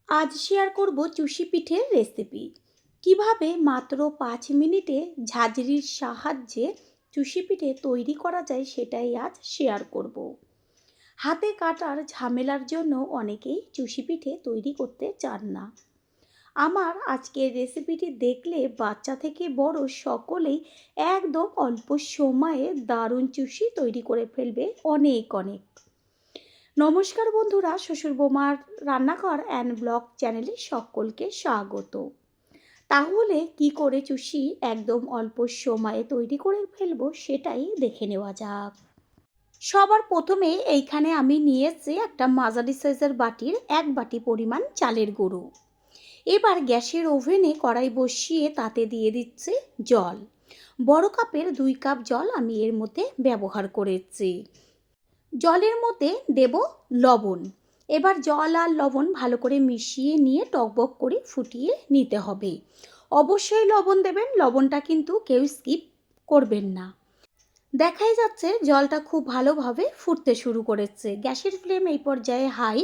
আজ শেয়ার করব চুষি পিঠের রেসিপি। কিভাবে মাত্র 5 মিনিটে ঝাঁঝরির সাহায্যে চুষি পিঠে তৈরি করা যায় সেটাই আজ শেয়ার করব। হাতে কাটার ঝামেলার জন্য অনেকেই চুষি পিঠে তৈরি করতে চান না। আমার আজকের রেসিপিটি দেখলে বাচ্চা থেকে বড় সকলেই একদম অল্প সময়ে দারুণ চুষি তৈরি করে ফেলবে অনেক অনেক। নমস্কার বন্ধুরা, শ্বশুর বৌমার রান্নাঘর অ্যান্ড ব্লগ চ্যানেলে সকলকে স্বাগত। তাহলে কি করে চুষি একদম অল্প সময়ে তৈরি করে ফেলবো সেটাই দেখে নেওয়া যাক। সবার প্রথমে এইখানে আমি নিয়েছি একটা মাঝারি সাইজের বাটির 1 বাটি পরিমাণ চালের গুঁড়ো। এবার গ্যাসের ওভেনে কড়াই বসিয়ে তাতে দিয়ে দিচ্ছি জল। বড় কাপের 2 কাপ জল আমি এর মধ্যে ব্যবহার করেছি। জলের মধ্যে দেব লবণ। এবার জল আর লবণ ভালো করে মিশিয়ে নিয়ে টকবক করে ফুটিয়ে নিতে হবে। অবশ্যই লবণ দেবেন, লবণটা কিন্তু কেউ স্কিপ করবেন না। দেখাই যাচ্ছে জলটা খুব ভালোভাবে ফুটতে শুরু করেছে। গ্যাসের ফ্লেম এই পর্যায়ে হাই।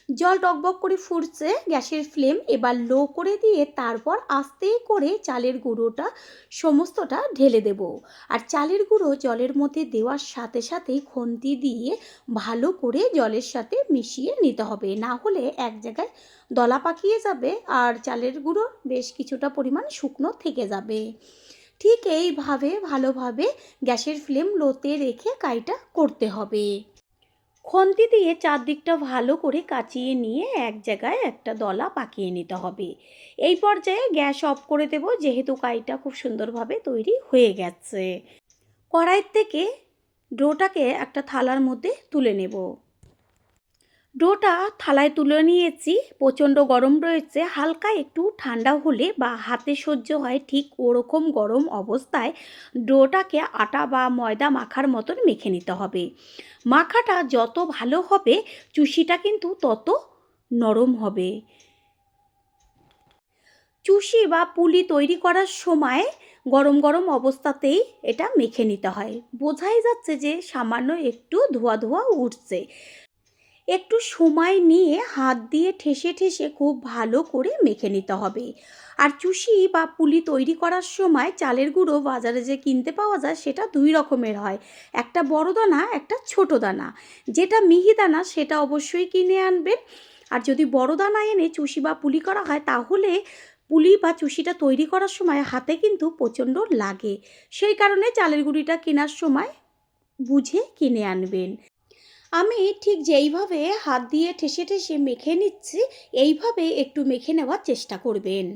জল টকবক করে ফুটছে, গ্যাসের ফ্লেম এবার লো করে দিয়ে তারপর আস্তে করে চালের গুঁড়োটা সমস্তটা ঢেলে দেব। আর চালের গুঁড়ো জলের মধ্যে দেওয়ার সাথে সাথেই খুন্তি দিয়ে ভালো করে জলের সাথে মিশিয়ে নিতে হবে, না হলে এক জায়গায় দলা পাকিয়ে যাবে আর চালের গুঁড়ো বেশ কিছুটা পরিমাণ শুকনো থেকে যাবে। ঠিক এইভাবে ভালোভাবে গ্যাসের ফ্লেম লোতে রেখে কাজটা করতে হবে। খুন্তি দিয়ে চারদিকটা ভালো করে কাচিয়ে নিয়ে এক জায়গায় একটা দলা পাকিয়ে নিতে হবে। এই পর্যায়ে গ্যাস অফ করে দেব, যেহেতু কাইটা খুব সুন্দরভাবে তৈরি হয়ে গেছে। কড়াইয়ের থেকে ডোটাকে একটা থালার মধ্যে তুলে নেব। ডোটা থালায় তুলে নিয়েছি, প্রচণ্ড গরম রয়েছে। হালকা একটু ঠান্ডা হলে বা হাতে সহ্য হয় ঠিক ওরকম গরম অবস্থায় ডোটাকে আটা বা ময়দা মাখার মতন মেখে নিতে হবে। মাখাটা যত ভালো হবে চুষিটা কিন্তু তত নরম হবে। চুষি বা পুলি তৈরি করার সময় গরম গরম অবস্থাতেই এটা মেখে নিতে হয়। বোঝাই যাচ্ছে যে সামান্য একটু ধোয়া ধোয়া উঠছে। একটু সময় নিয়ে হাত দিয়ে ঠেসে ঠেসে খুব ভালো করে মেখে নিতে হবে। আর চুষি বা পুলি তৈরি করার সময় চালের গুঁড়ো বাজারে যে কিনতে পাওয়া যায় সেটা 2 রকমের হয়, একটা বড় দানা, একটা ছোট দানা। যেটা মিহি দানা সেটা অবশ্যই কিনে আনবেন। আর যদি বড় দানা এনে চুষি বা পুলি করা হয় তাহলে পুলি বা চুষিটা তৈরি করার সময় হাতে কিন্তু প্রচণ্ড লাগে। সেই কারণে চালের গুঁড়িটা কেনার সময় বুঝে কিনে আনবেন। আমি ঠিক যেইভাবে হাত দিয়ে ঠেসে ঠেসে মেখে নিচ্ছি এইভাবে একটু মেখে নেওয়ার চেষ্টা করবেন।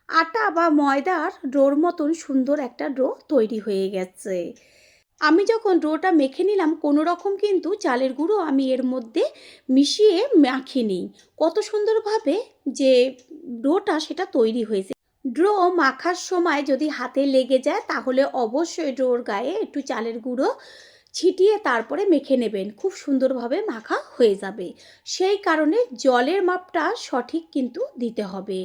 আটা বা ময়দার ডোর মতন সুন্দর একটা ডো তৈরি হয়ে গেছে। আমি যখন ডোটা মেখে নিলাম কোনো রকম কিন্তু চালের গুঁড়ো আমি এর মধ্যে মিশিয়ে মাখিনি। কত সুন্দরভাবে যে ডোটা সেটা তৈরি হয়েছে। ডো মাখার সময় যদি হাতে লেগে যায় তাহলে অবশ্যই ডোর গায়ে একটু চালের গুঁড়ো ছিটিয়ে তারপরে মেখে নেবেন, খুব সুন্দরভাবে মাখা হয়ে যাবে। সেই কারণে জলের মাপটা সঠিক কিন্তু দিতে হবে।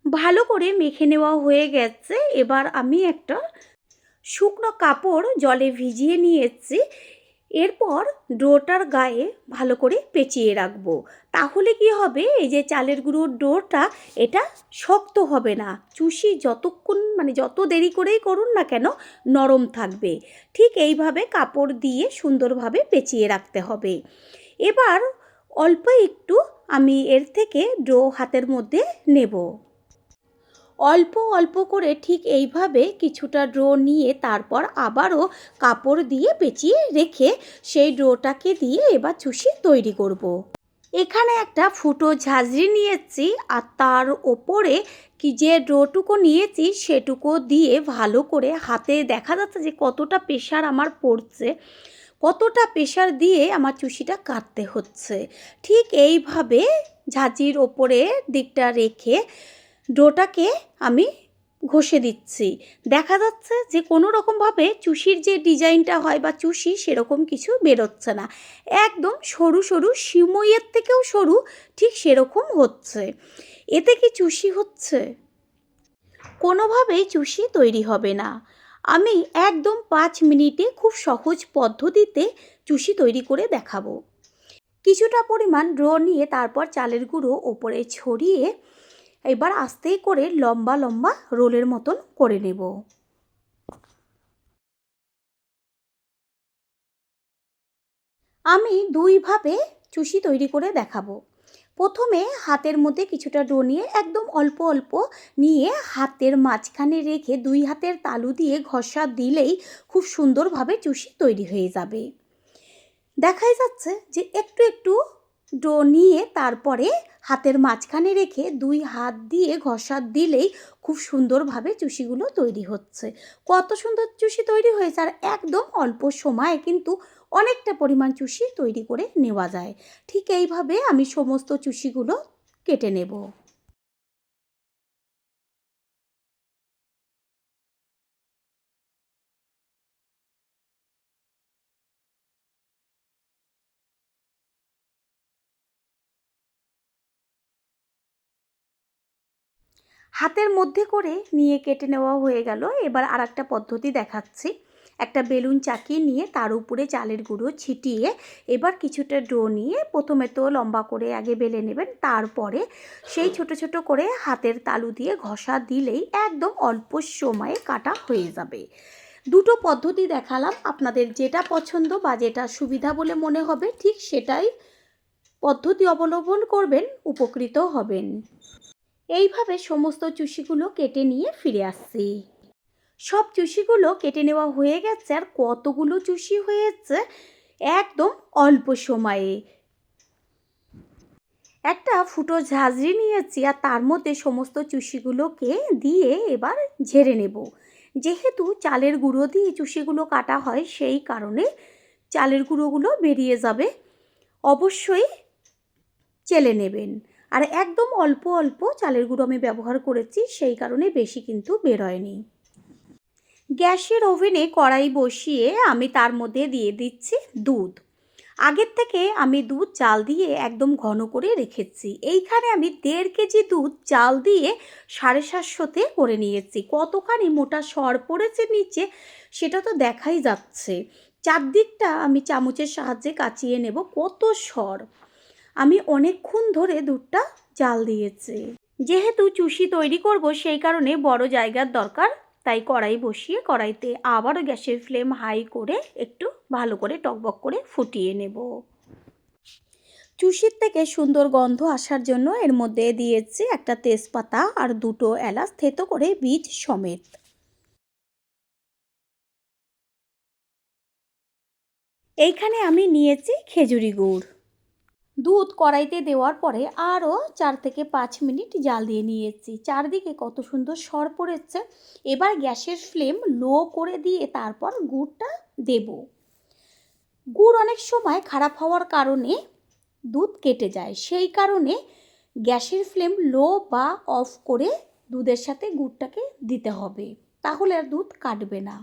ভালো করে মেখে নেওয়া হয়ে গেছে। এবার আমি একটা শুকনো কাপড় জলে ভিজিয়ে নিয়েছি। এরপর ডোটার গায়ে ভালো করে পেঁচিয়ে রাখবো। তাহলে কি হবে, এই যে চালের গুঁড়োর ডোটা এটা শক্ত হবে না। চুষি যতক্ষণ যত দেরি করেই করুন না কেন নরম থাকবে। ঠিক এইভাবে কাপড় দিয়ে সুন্দরভাবে পেঁচিয়ে রাখতে হবে। এবার অল্প একটু আমি এর থেকে ডো হাতের মধ্যে নেব। অল্প অল্প করে ঠিক এইভাবে কিছুটা ডো নিয়ে তারপর আবারও কাপড় দিয়ে পেঁচিয়ে রেখে সেই ডোটাকে দিয়ে এবার চুষি তৈরি করব। এখানে একটা ফুটো ঝাঁঝরি নিয়েছি আর তার ওপরে কি যে ডোটুকু নিয়েছি সেটুকু দিয়ে ভালো করে হাতে দেখা যাচ্ছে যে কতটা প্রেশার আমার পড়ছে, কতটা প্রেশার দিয়ে আমার চুষিটা কাটতে হচ্ছে। ঠিক এইভাবে ঝাঁঝরির ওপরে দিকটা রেখে ডোটাকে আমি ঘষে দিচ্ছি। দেখা যাচ্ছে যে কোনো রকমভাবে চুষির যে ডিজাইনটা হয় বা চুষি সেরকম কিছু বেরোচ্ছে না, একদম সরু সরু সিমইয়ের থেকেও সরু, ঠিক সেরকম হচ্ছে। এতে কি চুষি হচ্ছে? কোনোভাবেই চুষি তৈরি হবে না। আমি একদম 5 মিনিটে খুব সহজ পদ্ধতিতে চুষি তৈরি করে দেখাবো। কিছুটা পরিমাণ ডো নিয়ে তারপর চালের গুঁড়ো ওপরে ছড়িয়ে এবার আস্তে করে লম্বা লম্বা রোলের মতন করে নেব। আমি দুইভাবে চুষি তৈরি করে দেখাবো। প্রথমে হাতের মধ্যে কিছুটা ডো নিয়ে একদম অল্প অল্প নিয়ে হাতের মাঝখানে রেখে দুই হাতের তালু দিয়ে ঘষা দিলেই খুব সুন্দরভাবে চুষি তৈরি হয়ে যাবে। দেখাই যাচ্ছে যে একটু একটু ডো নিয়ে তারপরে হাতের মাঝখানে রেখে দুই হাত দিয়ে ঘষা দিলেই খুব সুন্দরভাবে চুষিগুলো তৈরি হচ্ছে। কত সুন্দর চুষি তৈরি হয়েছে, আর একদম অল্প সময়ে কিন্তু অনেকটা পরিমাণ চুষি তৈরি করে নেওয়া যায়। ঠিক এইভাবে আমি সমস্ত চুষিগুলো কেটে নেব। হাতের মধ্যে করে নিয়ে কেটে নেওয়া হয়ে গেল। এবার আর একটা পদ্ধতি দেখাচ্ছি। একটা বেলুন চাকিয়ে নিয়ে তার উপরে চালের গুঁড়ো ছিটিয়ে এবার কিছুটা ডো নিয়ে প্রথমে তো লম্বা করে আগে বেলে নেবেন, তারপরে সেই ছোট ছোট করে হাতের তালু দিয়ে ঘষা দিলেই একদম অল্প সময়ে কাটা হয়ে যাবে। দুটো পদ্ধতি দেখালাম, আপনাদের যেটা পছন্দ বা যেটা সুবিধা বলে মনে হবে ঠিক সেটাই পদ্ধতি অবলম্বন করবেন, উপকৃত হবেন। এইভাবে সমস্ত চুষিগুলো কেটে নিয়ে ফিরে আসছি। সব চুষিগুলো কেটে নেওয়া হয়ে গেছে, আর কতগুলো চুষি হয়েছে একদম অল্প সময়ে। একটা ফুটো ঝাঁঝরি নিয়েছি আর তার মধ্যে সমস্ত চুষিগুলোকে দিয়ে এবার ঝেড়ে নেব। যেহেতু চালের গুঁড়ো দিয়ে চুষিগুলো কাটা হয় সেই কারণে চালের গুঁড়োগুলো বেরিয়ে যাবে, অবশ্যই চেলে নেবেন। আর একদম অল্প অল্প চালের গুঁড়ো আমি ব্যবহার করেছি, সেই কারণে বেশি কিন্তু বেরোয়নি। গ্যাসের ওভেনে কড়াই বসিয়ে আমি তার মধ্যে দিয়ে দিচ্ছি দুধ। আগের থেকে আমি দুধ চাল দিয়ে একদম ঘন করে রেখেছি। এইখানে আমি 1.5 কেজি দুধ চাল দিয়ে 750 করে নিয়েছি। কতখানি মোটা সর পড়েছে নিচে সেটা তো দেখাই যাচ্ছে। চারদিকটা আমি চামচের সাহায্যে কাচিয়ে নেব। কত সর! আমি অনেকক্ষণ ধরে দুধটা জাল দিয়েছি। যেহেতু চুষি তৈরি করব সেই কারণে বড় জায়গার দরকার, তাই কড়াই বসিয়ে কড়াইতে আবারও গ্যাসের ফ্লেম হাই করে একটু ভালো করে টকবক করে ফুটিয়ে নেব। চুষির থেকে সুন্দর গন্ধ আসার জন্য এর মধ্যে দিয়েছি একটা তেজপাতা আর দুটো এলাচ থেতো করে বীজ সমেত। এইখানে আমি নিয়েছি খেজুরি গুড়। দুধ কড়াইতে দেওয়ার পরে আরও 4 থেকে 5 মিনিট জাল দিয়ে নিয়েছি। চারদিকে কত সুন্দর সর পড়েছে। এবার গ্যাসের ফ্লেম লো করে দিয়ে তারপর গুড়টা দেব। গুড় অনেক সময় খারাপ হওয়ার কারণে দুধ কেটে যায়, সেই কারণে গ্যাসের ফ্লেম লো বা অফ করে দুধের সাথে গুড়টাকে দিতে হবে, তাহলে আর দুধ কাটবে না।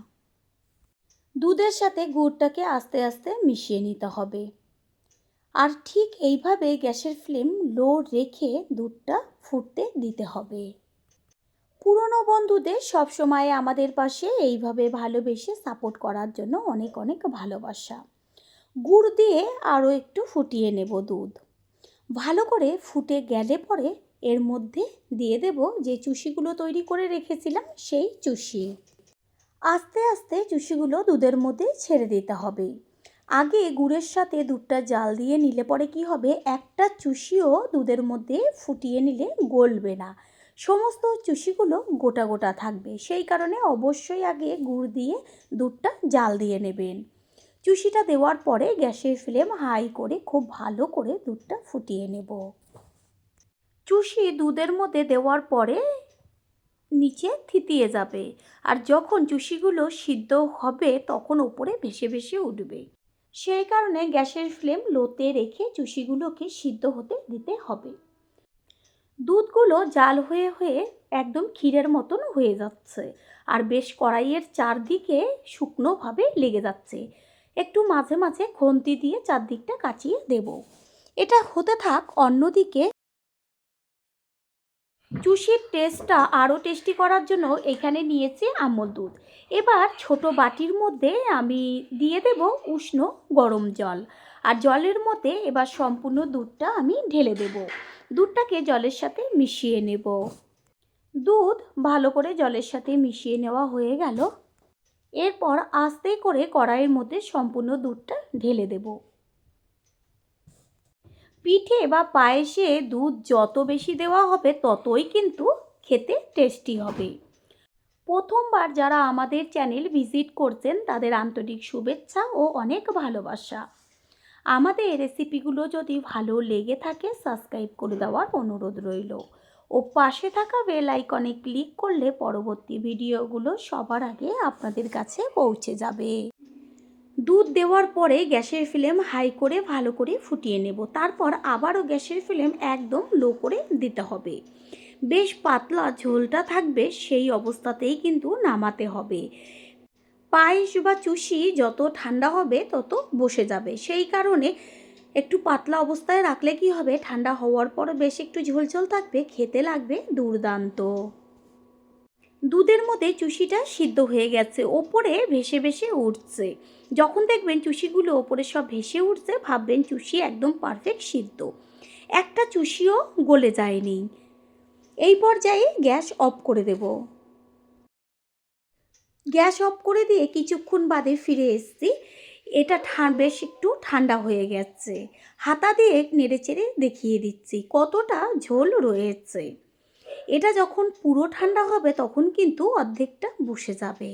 দুধের সাথে গুড়টাকে আস্তে আস্তে মিশিয়ে নিতে হবে। আর ঠিক এইভাবে গ্যাসের ফ্লেম লো রেখে দুধটা ফুটতে দিতে হবে। পুরনো বন্ধুদের সবসময় আমাদের পাশে এইভাবে ভালোবেসে সাপোর্ট করার জন্য অনেক অনেক ভালোবাসা। গুড় দিয়ে আরও একটু ফুটিয়ে নেব দুধ। ভালো করে ফুটে গেলে পরে এর মধ্যে দিয়ে দেব যে চুষিগুলো তৈরি করে রেখেছিলাম সেই চুষি। আস্তে আস্তে চুষিগুলো দুধের মধ্যে ছেড়ে দিতে হবে। আগে গুড়ের সাথে দুধটা জাল দিয়ে নিলে পরে কি হবে, একটা চুষিও দুধের মধ্যে ফুটিয়ে নিলে গলবে না, সমস্ত চুষিগুলো গোটা গোটা থাকবে। সেই কারণে অবশ্যই আগে গুড় দিয়ে দুধটা জাল দিয়ে নেবেন। চুষিটা দেওয়ার পরে গ্যাসের ফ্লেম হাই করে খুব ভালো করে দুধটা ফুটিয়ে নেব। চুষি দুধের মধ্যে দেওয়ার পরে নিচে থিতিয়ে যাবে, আর যখন চুষিগুলো সিদ্ধ হবে তখন ওপরে ভেসে ভেসে উঠবে। সেই কারণে গ্যাসের ফ্লেম লোতে রেখে চুষিগুলোকে সিদ্ধ হতে দিতে হবে। দুধগুলো জাল হয়ে হয়ে একদম ক্ষীরের মতন হয়ে যাচ্ছে, আর বেশ কড়াইয়ের চারদিকে শুকনোভাবে লেগে যাচ্ছে। একটু মাঝে মাঝে খুন্তি দিয়ে চারদিকটা কাচিয়ে দেব। এটা হতে থাক। অন্যদিকে চুষির টেস্টটা আরও টেস্টি করার জন্য এখানে নিয়েছি আমল দুধ। এবার ছোট বাটির মধ্যে আমি দিয়ে দেব উষ্ণ গরম জল। আর জলের মধ্যে এবার সম্পূর্ণ দুধটা আমি ঢেলে দেব। দুধটাকে জলের সাথে মিশিয়ে নেব। দুধ ভালো করে জলের সাথে মিশিয়ে নেওয়া হয়ে গেল। এরপর আস্তে করে কড়াইয়ের মধ্যে সম্পূর্ণ দুধটা ঢেলে দেব। পিঠে বা পায়েসে দুধ যত বেশি দেওয়া হবে ততই কিন্তু খেতে টেস্টি হবে। প্রথমবার যারা আমাদের চ্যানেল ভিজিট করছেন তাদের আন্তরিক শুভেচ্ছা ও অনেক ভালোবাসা। আমাদের রেসিপিগুলো যদি ভালো লেগে থাকে সাবস্ক্রাইব করে দেওয়ার অনুরোধ রইল ও পাশে থাকা বেল আইকনে ক্লিক করলে পরবর্তী ভিডিওগুলো সবার আগে আপনাদের কাছে পৌঁছে যাবে। দুধ দেওয়ার পরে গ্যাসের ফ্লেম হাই করে ভালো করে ফুটিয়ে নেব। তারপর আবারও গ্যাসের ফ্লেম একদম লো করে দিতে হবে। বেশ পাতলা ঝোলটা থাকবে, সেই অবস্থাতেই কিন্তু নামাতে হবে। পায়েস বা চুষি যত ঠান্ডা হবে তত বসে যাবে, সেই কারণে একটু পাতলা অবস্থায় রাখলে কি হবে, ঠান্ডা হওয়ার পর বেশ একটু ঝোলঝোল থাকবে, খেতে লাগবে দুর্দান্ত। দুধের মধ্যে চুষিটা সিদ্ধ হয়ে গেছে, ওপরে ভেসে ভেসে উঠছে। যখন দেখবেন চুষিগুলো ওপরে সব ভেসে উঠছে ভাববেন চুষি একদম পারফেক্ট সিদ্ধ, একটা চুষিও গলে যায়নি। এই পর্যায়ে গ্যাস অফ করে দেব। গ্যাস অফ করে দিয়ে কিছুক্ষণ বাদে ফিরে এসেছি। এটা বেশ একটু ঠান্ডা হয়ে গেছে। হাতা দিয়ে নেড়েচেড়ে দেখিয়ে দিচ্ছি কতটা ঝোল রয়েছে। এটা যখন পুরো ঠান্ডা হবে তখন কিন্তু অর্ধেকটা বসে যাবে,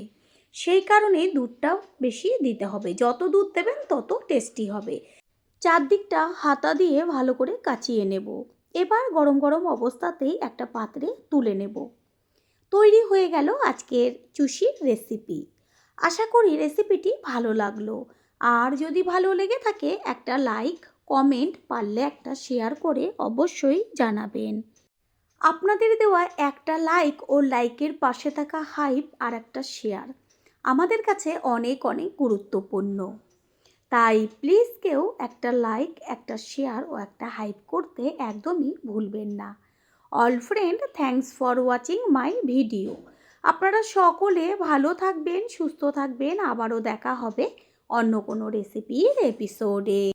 সেই কারণে দুধটা বেশি দিতে হবে। যত দুধ দেবেন তত টেস্টি হবে। চারদিকটা হাতা দিয়ে ভালো করে কাচিয়ে নেব। এবার গরম গরম অবস্থাতেই একটা পাত্রে তুলে নেব। তৈরি হয়ে গেল আজকের চুষির রেসিপি। আশা করি রেসিপিটি ভালো লাগলো। আর যদি ভালো লেগে থাকে একটা লাইক, কমেন্ট, পারলে একটা শেয়ার করে অবশ্যই জানাবেন। আপনাদের দেওয়া একটা লাইক ও লাইকের পাশে থাকা হাইপ আর একটা শেয়ার আমাদের কাছে অনেক অনেক গুরুত্বপূর্ণ। তাই প্লিজ কেউ একটা লাইক, একটা শেয়ার ও একটা হাইপ করতে একদমই ভুলবেন না। All friend, thanks for watching my video. আপনারা সকলে ভালো থাকবেন, সুস্থ থাকবেন। আবারও দেখা হবে অন্য কোনো রেসিপির এপিসোডে।